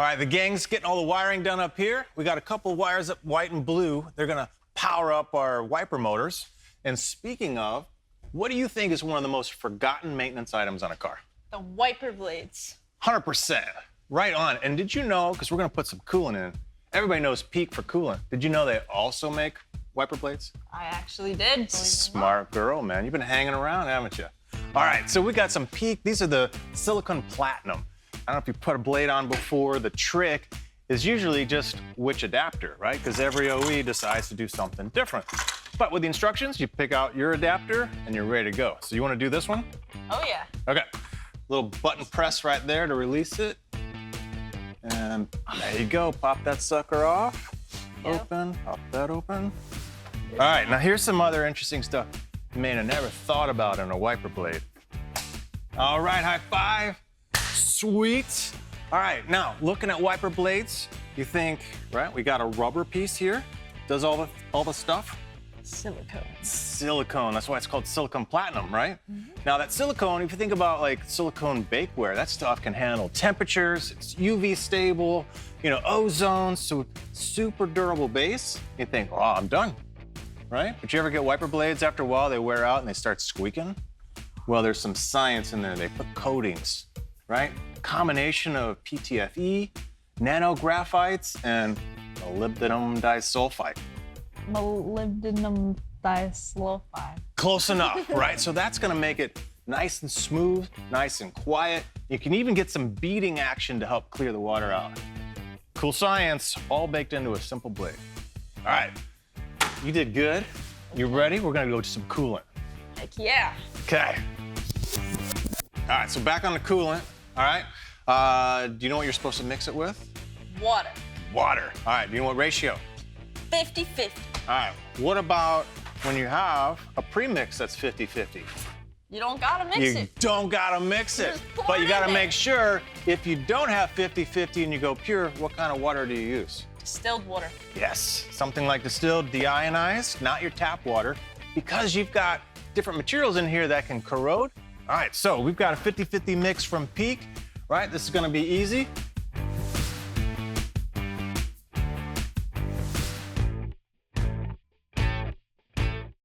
All right, the gang's getting all the wiring done up here. We got a couple wires up, white and blue. They're gonna power up our wiper motors. And speaking of, what do you think is one of the most forgotten maintenance items on a car? The wiper blades. 100%. Right on. And did you know, because we're gonna put some coolant in, everybody knows Peak for coolant. Did you know they also make wiper blades? I actually did, believe it or not. Smart girl, man. You've been hanging around, haven't you? All right, so we got some Peak. These are the silicone platinum. I don't know if you put a blade on before. The trick is usually just which adapter, right? Because every OE decides to do something different. But with the instructions, you pick out your adapter and you're ready to go. So you want to do this one? Oh, yeah. Okay. Little button press right there to release it. And there you go. Pop that sucker off. Yep. Open. Pop that open. All right, now here's some other interesting stuff you may have never thought about in a wiper blade. All right, high five. Sweet. All right, now looking at wiper blades, you think, right, we got a rubber piece here, does all the stuff? Silicone. Silicone, that's why it's called silicone platinum, right? Now that silicone, if you think about like silicone bakeware, that stuff can handle temperatures, it's UV stable, ozone, so super durable base. You think, oh, I'm done, right? But you ever get wiper blades after a while, they wear out and they start squeaking? Well, there's some science in there. They put coatings, right? Combination of PTFE, nanographites, and molybdenum disulfide. Molybdenum disulfide. Close enough, right? So that's gonna make it nice and smooth, nice and quiet. You can even get some beading action to help clear the water out. Cool science, all baked into a simple blade. All right, you did good. You ready? We're gonna go to some coolant. Heck yeah. Okay. All right, so back on the coolant, all right? Do you know what you're supposed to mix it with? Water. Water. All right, do you know what ratio? 50-50. All right, what about when you have a premix that's 50-50? You don't gotta mix You it. don't gotta mix it, Just pour but it you gotta in make there. sure if you don't have 50-50 and you go pure, what kind of water do you use? Distilled water. Yes, something like distilled, deionized, not your tap water, because you've got different materials in here that can corrode. All right, so we've got a 50-50 mix from Peak, right? This is gonna be easy.